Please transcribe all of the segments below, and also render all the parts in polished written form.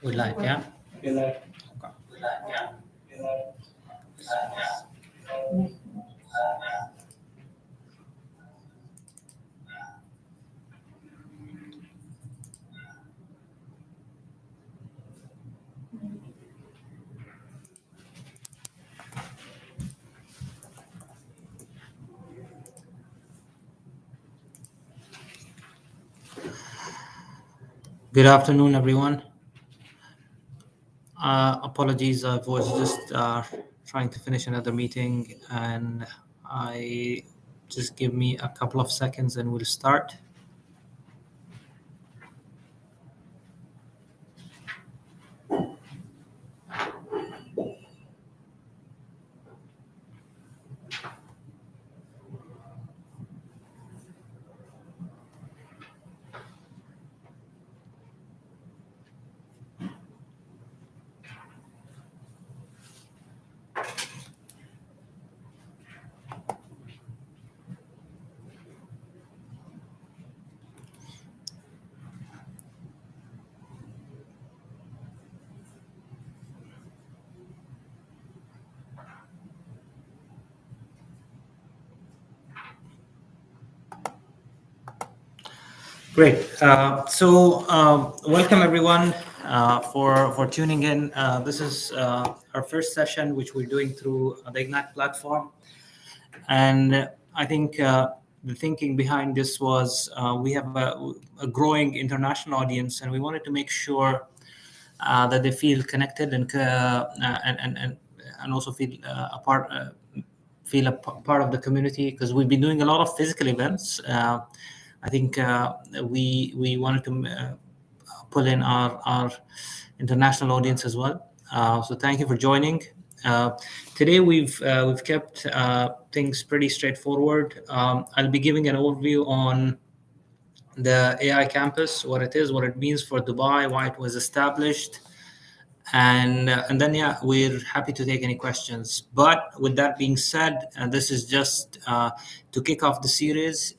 We live, yeah? We live. Good afternoon, everyone. Apologies, I was just trying to finish another meeting, and I just give me a couple of seconds and we'll start. Great. Welcome everyone for tuning in. This is our first session, which we're doing through the Ignite platform. And I think the thinking behind this was we have a growing international audience, and we wanted to make sure that they feel connected and also feel a part of the community, because we've been doing a lot of physical events. I think we wanted to pull in our international audience as well. So thank you for joining. Today we've kept things pretty straightforward. I'll be giving an overview on the AI campus, what it is, what it means for Dubai, why it was established, and then we're happy to take any questions. But with that being said, this is just to kick off the series.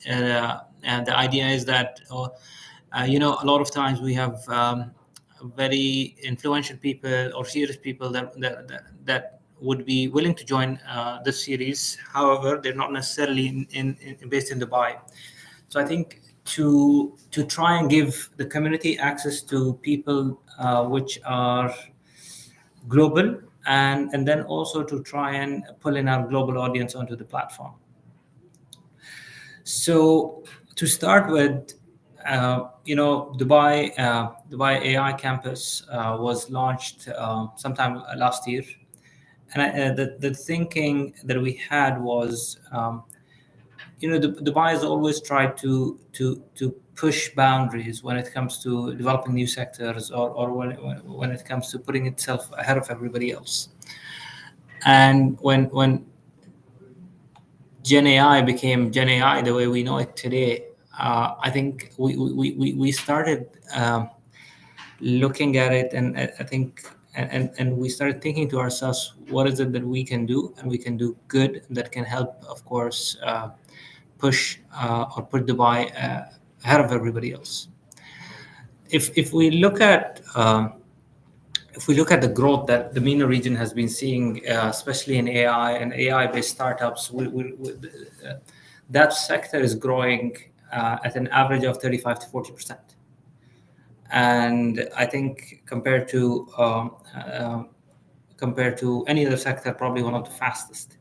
And the idea is that a lot of times we have very influential people or serious people that would be willing to join this series. However, they're not necessarily based in Dubai. So I think to try and give the community access to people which are global, and then also to try and pull in our global audience onto the platform. So to start with, Dubai AI Campus was launched sometime last year, and the thinking that we had was, Dubai has always tried to push boundaries when it comes to developing new sectors, or when it comes to putting itself ahead of everybody else. And when Gen AI became Gen AI the way we know it today, I think we started looking at it, and I think and we started thinking to ourselves, what is it that we can do, and we can do good, that can help, of course, push or put Dubai ahead of everybody else. If we look at the growth that the MENA region has been seeing, especially in AI and AI-based startups, that sector is growing at an average of 35 to 40%. And I think compared to any other sector, probably one of the fastest.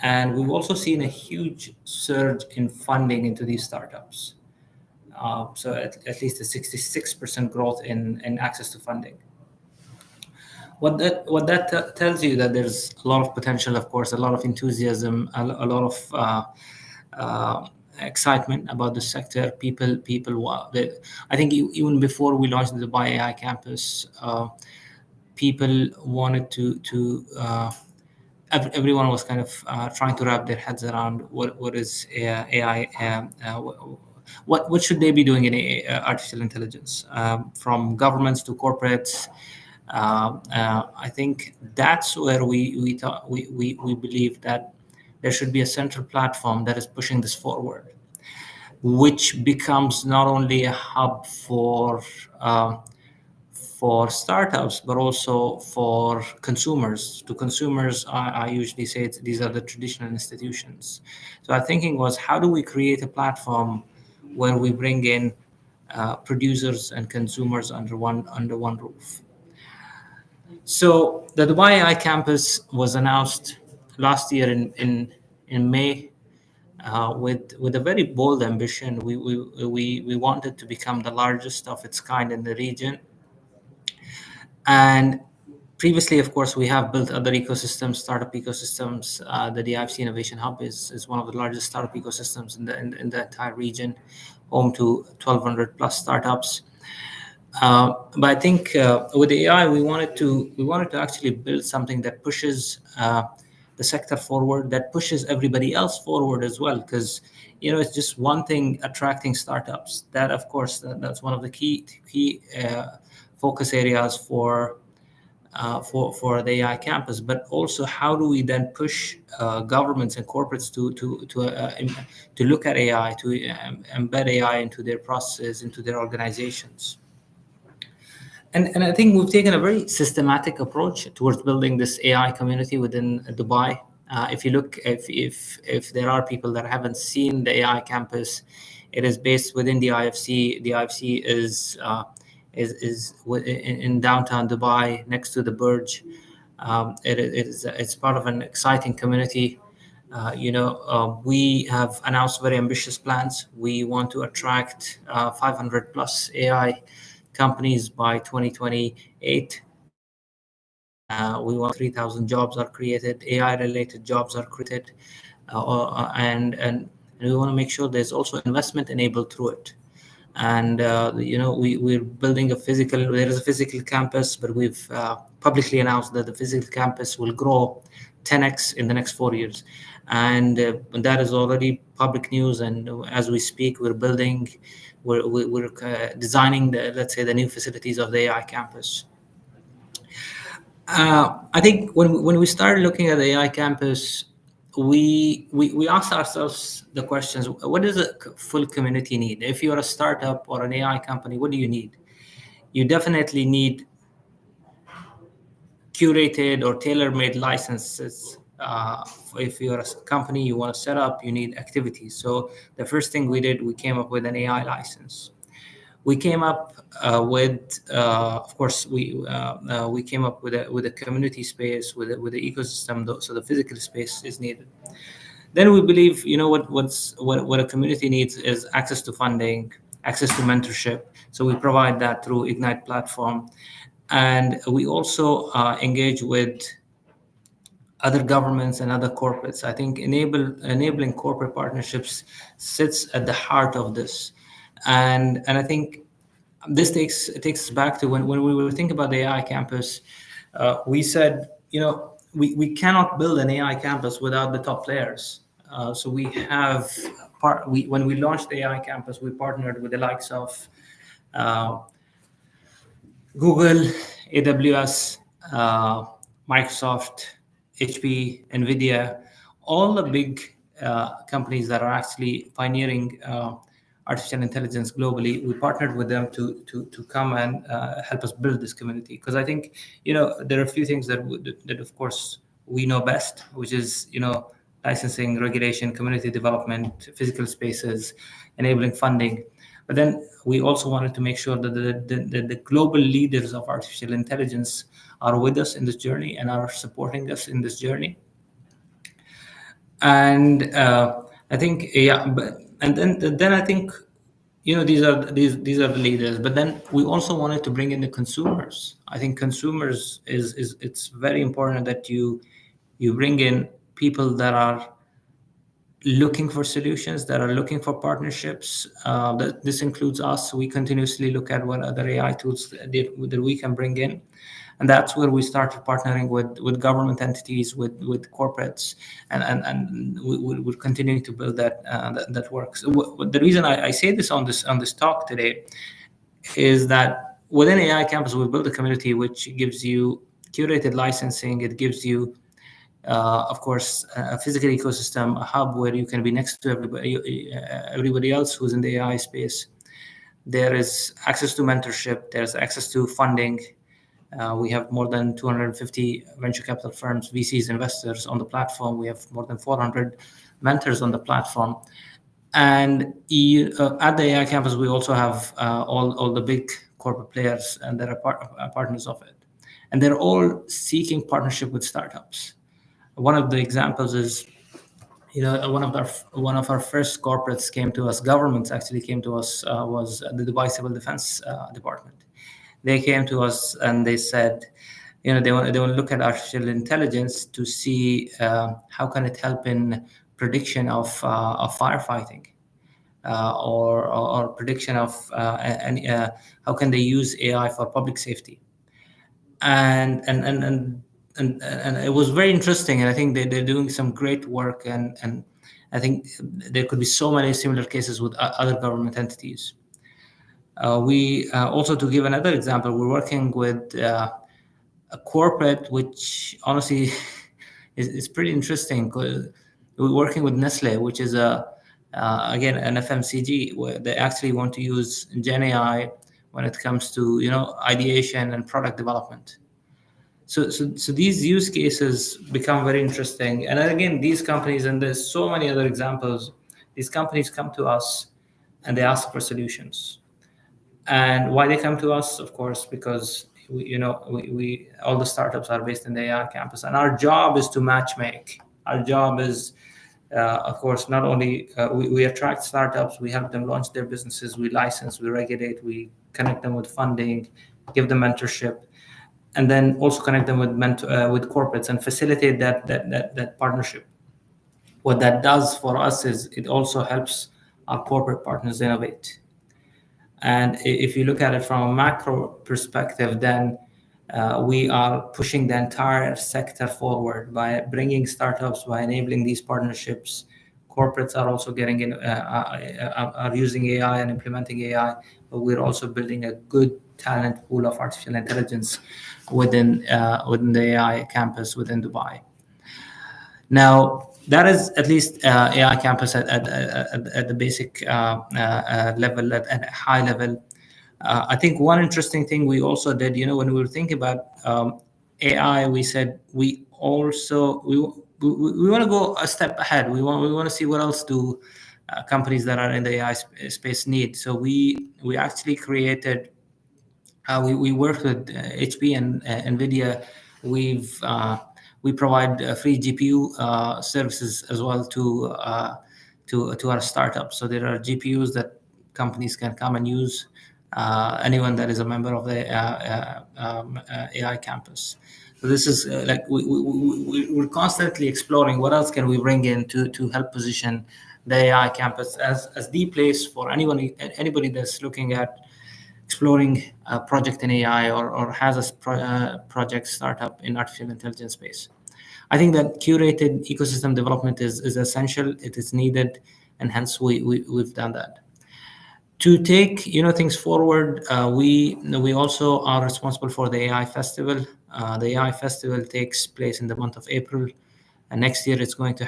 And we've also seen a huge surge in funding into these startups. So at least a 66% growth in access to funding. What that tells you, that there's a lot of potential, of course, a lot of enthusiasm, a lot of excitement about the sector. People. I think even before we launched the Dubai AI Campus, people wanted to. Everyone was kind of trying to wrap their heads around what is AI. What should they be doing in artificial intelligence, from governments to corporates. I think that's where we believe that there should be a central platform that is pushing this forward, which becomes not only a hub for for startups, but also for consumers. To consumers, I usually say these are the traditional institutions. So our thinking was, how do we create a platform where we bring in producers and consumers under one roof? So the Dubai AI campus was announced last year in May, with a very bold ambition. We wanted to become the largest of its kind in the region. And previously, of course, we have built other ecosystems, startup ecosystems. The DIFC Innovation Hub is one of the largest startup ecosystems in the entire region, home to 1,200 plus startups. But I think with AI, we wanted to actually build something that pushes the sector forward, that pushes everybody else forward as well. Because it's just one thing attracting startups. That, of course, that's one of the key focus areas for the AI campus. But also, how do we then push governments and corporates to look at AI, to embed AI into their processes, into their organizations? And I think we've taken a very systematic approach towards building this AI community within Dubai. If you look, if there are people that haven't seen the AI campus, it is based within the IFC. The IFC is in downtown Dubai, next to the Burj. It's part of an exciting community. We have announced very ambitious plans. We want to attract 500 plus AI companies by 2028. We want 3,000 jobs are created, AI-related jobs are created, and we want to make sure there's also investment enabled through it. And we're building there is a physical campus, but we've publicly announced that the physical campus will grow 10x in the next 4 years. And that is already public news. And as we speak, we're designing the new facilities of the AI campus. I think when we started looking at the AI campus, we asked ourselves the questions: what does a full community need? If you're a startup or an AI company, what do you need? You definitely need curated or tailor-made licenses. If you're a company you want to set up, you need activities. So the first thing we did, we came up with an AI license. We came up of course, we came up with a community space, with the ecosystem, so the physical space is needed. Then we believe, what a community needs is access to funding, access to mentorship. So we provide that through Ignite platform, and we also engage with other governments and other corporates. I think enabling corporate partnerships sits at the heart of this. And I think this takes us back to when we were thinking about the AI campus. We said, we cannot build an AI campus without the top players. So we have when we launched the AI campus, we partnered with the likes of Google, AWS, Microsoft, HP, NVIDIA, all the big companies that are actually pioneering artificial intelligence globally. We partnered with them to come and help us build this community. Because I think, there are a few things that of course we know best, which is, licensing, regulation, community development, physical spaces, enabling funding. But then we also wanted to make sure that the global leaders of artificial intelligence are with us in this journey and are supporting us in this journey. And I think, and then I think, these are the leaders. But then we also wanted to bring in the consumers. I think consumers it's very important that you bring in people that are looking for solutions, that are looking for partnerships. This includes us. We continuously look at what other AI tools that we can bring in. And that's where we started partnering with government entities, with corporates, and we're continuing to build that works. The reason I say this on this talk today is that within AI Campus, we built a community which gives you curated licensing. It gives you, of course, a physical ecosystem, a hub where you can be next to everybody else who's in the AI space. There is access to mentorship. There's access to funding. We have more than 250 venture capital firms, VCs, investors on the platform. We have more than 400 mentors on the platform. And at the AI Campus, we also have all the big corporate players, and that are partners of it. And they're all seeking partnership with startups. One of the examples is, one of our first corporates came to us. Governments actually came to us, was the Dubai Civil Defense Department. They came to us and they said, they want to look at artificial intelligence to see how can it help in prediction of firefighting, or prediction of how can they use AI for public safety. And it was very interesting, and I think they're doing some great work, and I think there could be so many similar cases with other government entities. We also, to give another example, we're working with a corporate, which honestly is pretty interesting. We're working with Nestle, which is again an FMCG, where they actually want to use Gen AI when it comes to ideation and product development. So these use cases become very interesting. And then again, these companies, and there's so many other examples, these companies come to us and they ask for solutions. And why they come to us, of course, because we all the startups are based in the AI Campus, and our job is to matchmake. Our job is, of course, not only we attract startups, we help them launch their businesses, we license, we regulate, we connect them with funding, give them mentorship, and then also connect them with corporates and facilitate that partnership. What that does for us is it also helps our corporate partners innovate. And if you look at it from a macro perspective, then we are pushing the entire sector forward by bringing startups, by enabling these partnerships. Corporates are also getting in, are using AI and implementing AI, but we're also building a good talent pool of artificial intelligence within the AI Campus within Dubai. Now, that is at least AI Campus at the basic level, at a high level. I think one interesting thing we also did, when we were thinking about AI, we said we want to go a step ahead. We want to see what else do companies that are in the AI space need. So we actually created. We worked with HP and NVIDIA. We provide free GPU services as well to our startups. So there are GPUs that companies can come and use. Anyone that is a member of the AI Campus. So this is we're constantly exploring what else can we bring in to help position the AI Campus as the place for anybody that's looking at exploring a project in AI or has a project startup in artificial intelligence space. I think that curated ecosystem development is essential. It is needed, and hence we've done that. To take things forward, we also are responsible for the AI Festival. The AI Festival takes place in the month of April. And next year it's going to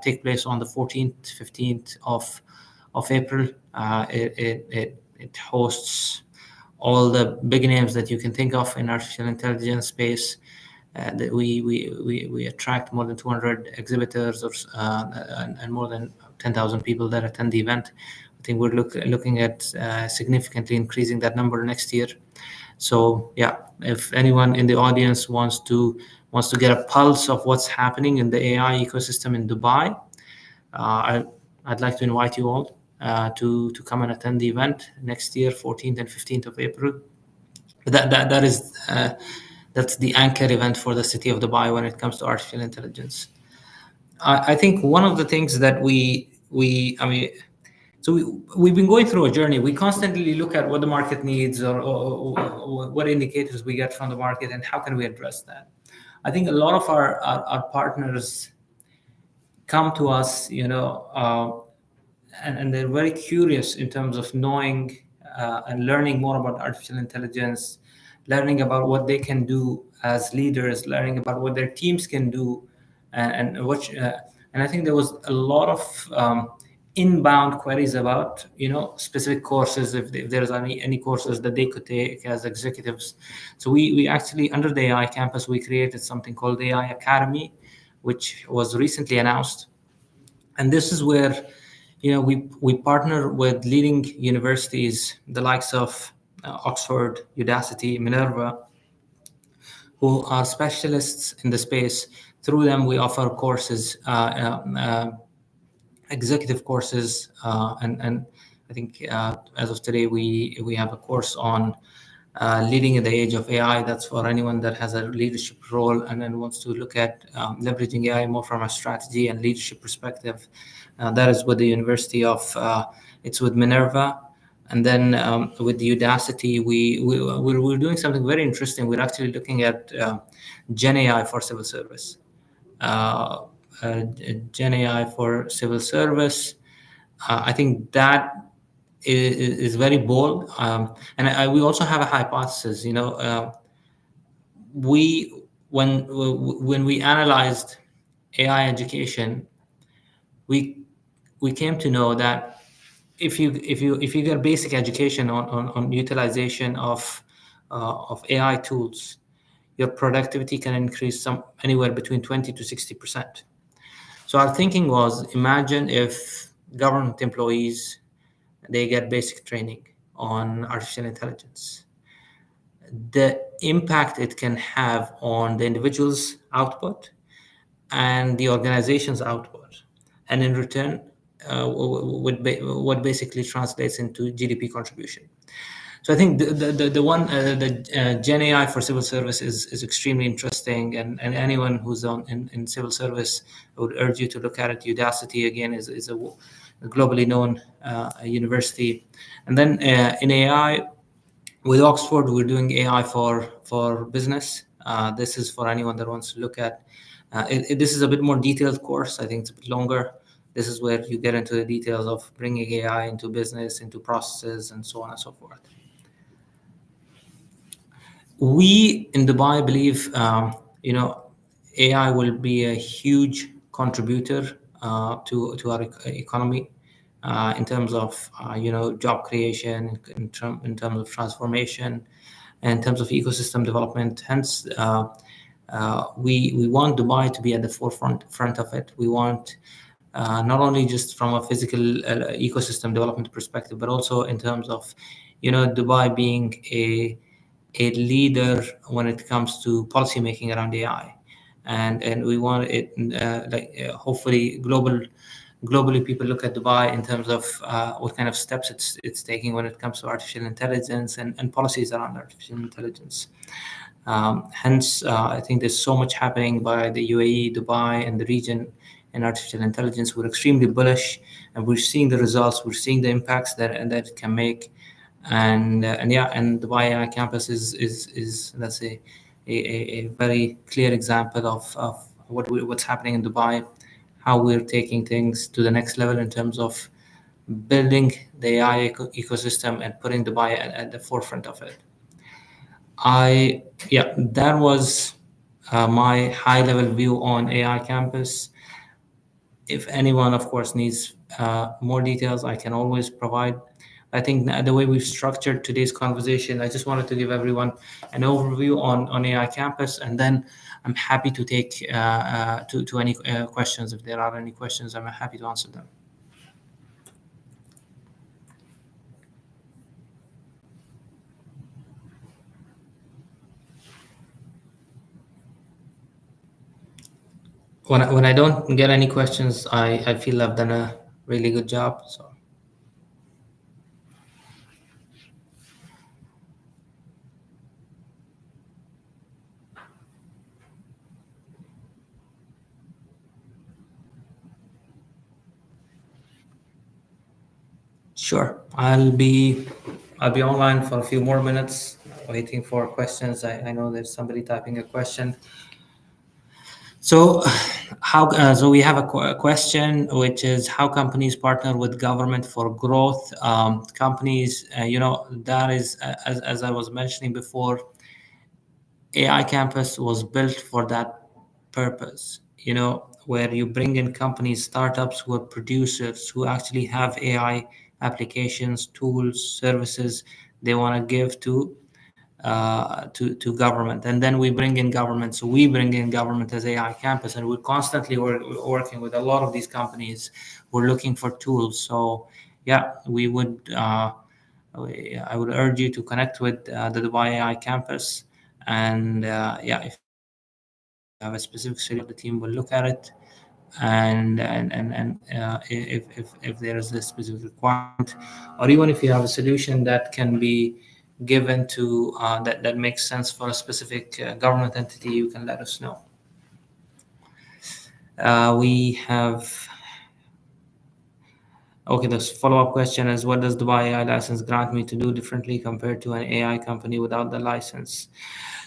take place on the 14th, 15th of April. It hosts all the big names that you can think of in artificial intelligence space. We attract more than 200 exhibitors and more than 10,000 people that attend the event. I think we're looking at significantly increasing that number next year. So yeah, if anyone in the audience wants to get a pulse of what's happening in the AI ecosystem in Dubai, I'd like to invite you all to come and attend the event next year, 14th and 15th of April. That's the anchor event for the city of Dubai when it comes to artificial intelligence. I think one of the things that we've been going through a journey. We constantly look at what the market needs or what indicators we get from the market and how can we address that. I think a lot of our partners come to us, and they're very curious in terms of knowing and learning more about artificial intelligence, learning about what they can do as leaders, learning about what their teams can do, and I think there was a lot of inbound queries about specific courses, if there's any courses that they could take as executives. So we actually, under the AI campus, we created something called AI Academy, which was recently announced. And this is where we partner with leading universities, the likes of Oxford, Udacity, Minerva, who are specialists in the space. Through them, we offer courses, executive courses, and I think as of today, we have a course on leading in the age of AI. That's for anyone that has a leadership role and then wants to look at leveraging AI more from a strategy and leadership perspective. That is with the University of, it's with Minerva. And then with the Udacity, we're doing something very interesting. We're actually looking at Gen AI for civil service. Gen AI for civil service. I think that is very bold. And we also have a hypothesis. We when we analyzed AI education, we came to know that if you get basic education on utilization of AI tools, your productivity can increase anywhere between 20 to 60%. So our thinking was, imagine if government employees, they get basic training on artificial intelligence, the impact it can have on the individual's output and the organization's output, and in return, what basically translates into GDP contribution. So I think the Gen AI for civil service is extremely interesting, and anyone who's in civil service, I would urge you to look at it. Udacity, again, is a globally known university. And then in AI, with Oxford, we're doing AI for business. This is for anyone that wants to look at. This is a bit more detailed course. I think it's a bit longer. This is where you get into the details of bringing AI into business, into processes, and so on and so forth. We in Dubai believe, AI will be a huge contributor to our economy in terms of, job creation, in terms of transformation, and in terms of ecosystem development. Hence, we want Dubai to be at the front of it. We want not only just from a physical ecosystem development perspective, but also in terms of, Dubai being a leader when it comes to policymaking around AI, and we want it hopefully globally people look at Dubai in terms of what kind of steps it's taking when it comes to artificial intelligence and policies around artificial intelligence. Hence, I think there's so much happening by the UAE, Dubai, and the region in artificial intelligence. We're extremely bullish, and we're seeing the results. We're seeing the impacts that it can make. And Dubai AI campus is let's say a very clear example of what's happening in Dubai, how we're taking things to the next level in terms of building the AI ecosystem and putting Dubai at the forefront of it. That was my high level view on AI campus. If anyone, of course, needs more details, I can always provide. I think the way we've structured today's conversation, I just wanted to give everyone an overview on AI Campus, and then I'm happy to take to any questions. If there are any questions, I'm happy to answer them. When I don't get any questions, I feel I've done a really good job. So. Sure, I'll be online for a few more minutes, waiting for questions. I know there's somebody typing a question. So, so we have a question, which is how companies partner with government for growth. Companies, that is, as I was mentioning before, AI Campus was built for that purpose. where you bring in companies, startups who are producers, who actually have AI applications, tools, services they want to give to government, and then we bring in government. So we bring in government as AI campus, and we're constantly working with a lot of these companies. We're looking for tools. So yeah, we would. I would urge you to connect with the Dubai AI campus, and yeah, if you have a specific solution, the team will look at it, and if there is a specific requirement, or even if you have a solution that can be given to that makes sense for a specific government entity, you can let us know. We have Okay, the follow-up question is, what does Dubai AI license grant me to do differently compared to an AI company without the license?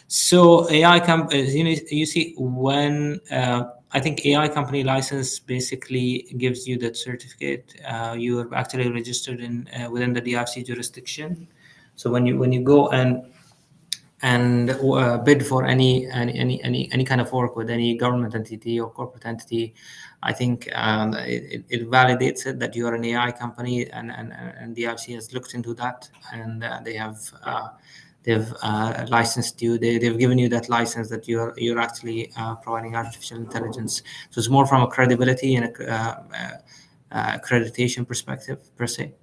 So you see, when I think AI company license basically gives you that certificate. You are actually registered in within the DRC jurisdiction. So when you go and bid for any kind of work with any government entity or corporate entity, I think it validates it that you are an AI company, and DRC has looked into that, and they've licensed you. They've given you that license that you're actually providing artificial intelligence. So it's more from a credibility and accreditation perspective per se.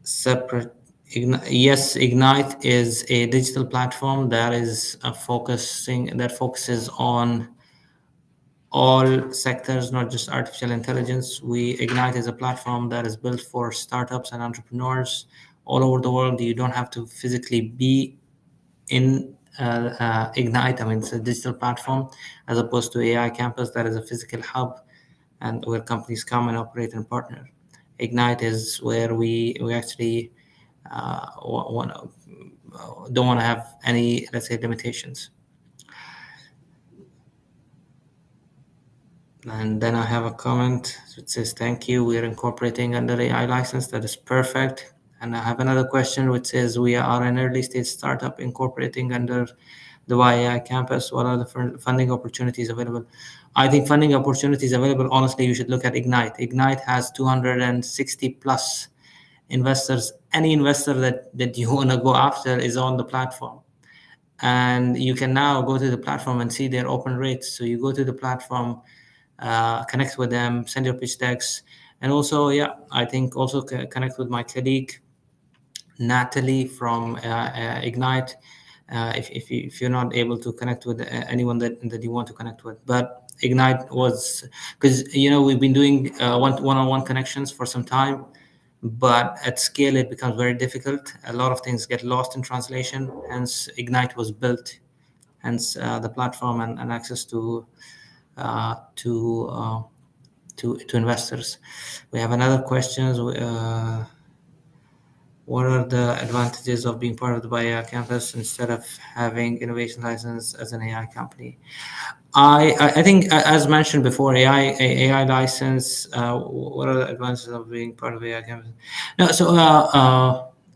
Separate. Yes, Ignite is a digital platform that is focuses on all sectors, not just artificial intelligence. Ignite is a platform that is built for startups and entrepreneurs all over the world. You don't have to physically be in Ignite. I mean, it's a digital platform as opposed to AI Campus, that is a physical hub and where companies come and operate and partner. Ignite is where we actually don't want to have any, let's say, limitations. And then I have a comment that says, thank you, we are incorporating under AI license. That is perfect. And I have another question which says, we are an early stage startup incorporating under the AI campus. What are the funding opportunities available? I think funding opportunities available, honestly, you should look at Ignite. Ignite has 260 plus investors. Any investor that you want to go after is on the platform. And you can now go to the platform and see their open rates. So you go to the platform, connect with them, send your pitch decks. And also, yeah, I think also connect with my colleague, Natalie from Ignite, if you're not able to connect with anyone that you want to connect with. But Ignite was, because we've been doing one-on-one connections for some time, but at scale it becomes very difficult. A lot of things get lost in translation. Hence, Ignite was built. Hence, the platform and access to investors. We have another question. What are the advantages of being part of the AI campus instead of having innovation license as an AI company? I think, as mentioned before, AI license. What are the advantages of being part of AI campus? No, so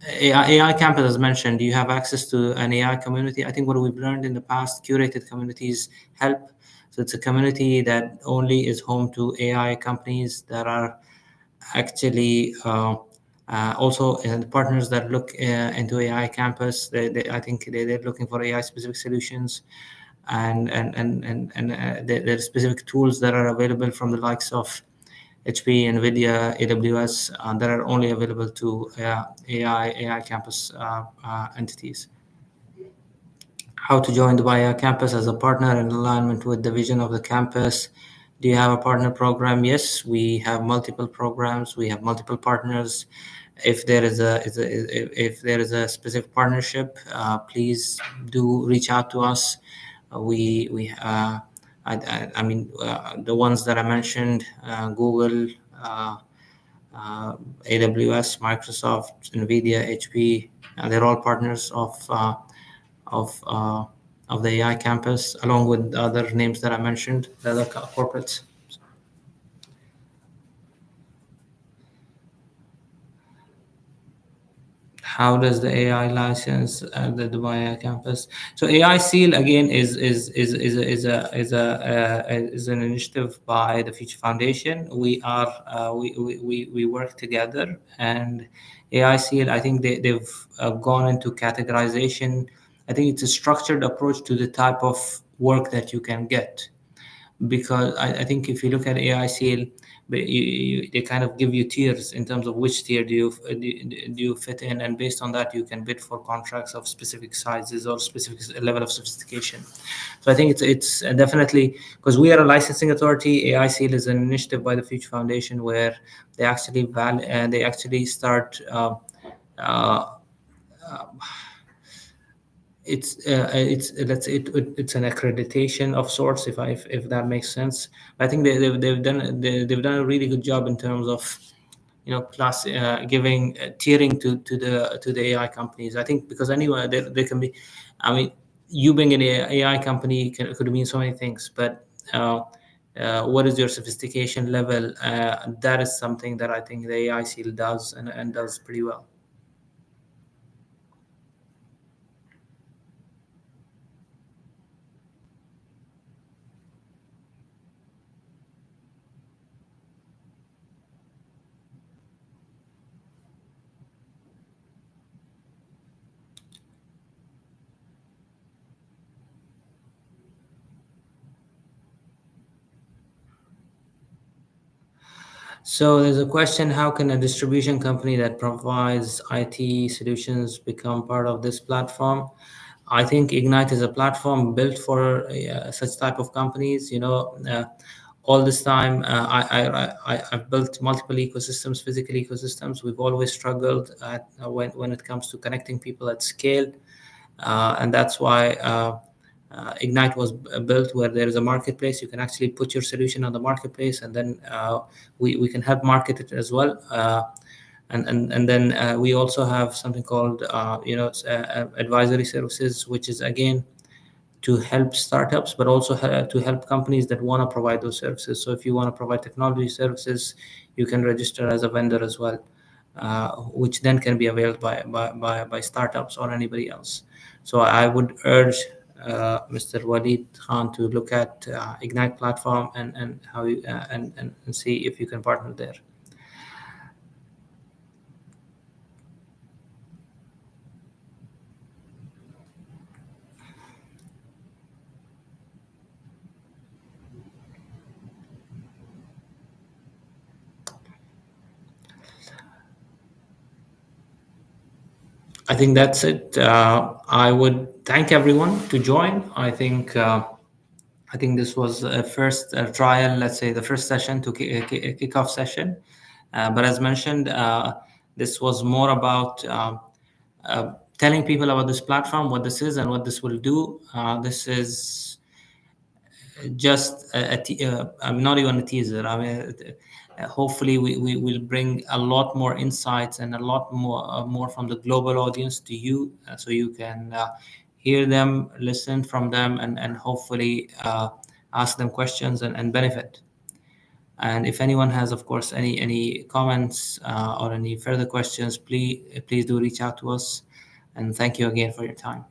AI campus, as mentioned, you have access to an AI community. I think what we've learned in the past, curated communities help. So it's a community that only is home to AI companies that are actually also the partners that look into AI campus. I think they're looking for AI specific solutions, and there are specific tools that are available from the likes of HP, NVIDIA, AWS that are only available to AI campus entities. How to join the Dubai campus as a partner in alignment with the vision of the campus? Do you have a partner program? Yes, we have multiple programs. We have multiple partners. If there is a specific partnership, please do reach out to us. I mean, the ones that I mentioned, Google, AWS, Microsoft, NVIDIA, HP, they're all partners of the AI campus, along with the other names that I mentioned, the other corporates. How does the AI license at the Dubai campus? So AI Seal again is an initiative by the Future Foundation. We work together, and AI Seal, I think they've gone into categorization. I think it's a structured approach to the type of work that you can get, because I think if you look at AICL, they kind of give you tiers in terms of which tier do you fit in, and based on that you can bid for contracts of specific sizes or specific level of sophistication. So I think it's definitely, because we are a licensing authority. AICL is an initiative by the Future Foundation where they actually they actually start. Uh, it's an accreditation of sorts, if that makes sense. I think they've done a really good job in terms of class giving tiering to the AI companies. I think because anyway they can be, I mean, you being an AI company could mean so many things, but what is your sophistication level? That is something that I think the AI seal does, and does pretty well. So there's a question: how can a distribution company that provides IT solutions become part of this platform? I think Ignite is a platform built for such type of companies. All this time, I've built multiple ecosystems, physical ecosystems. We've always struggled when it comes to connecting people at scale, and that's why Ignite was built, where there is a marketplace. You can actually put your solution on the marketplace, and then we can help market it as well. And then we also have something called advisory services, which is again to help startups, but also to help companies that want to provide those services. So if you want to provide technology services, you can register as a vendor as well, which then can be availed by startups or anybody else. So I would urge Mr. Walid Khan to look at Ignite platform and how you, and see if you can partner there. I think that's it. I would thank everyone to join. I think this was a first trial, let's say the first session to kickoff session. But as mentioned, this was more about telling people about this platform, what this is, and what this will do. This is just I'm not even a teaser. I mean, hopefully we will bring a lot more insights and a lot more from the global audience to you, so you can hear them, listen from them, and hopefully ask them questions and benefit. And if anyone has, of course, any comments or any further questions, please do reach out to us. And thank you again for your time.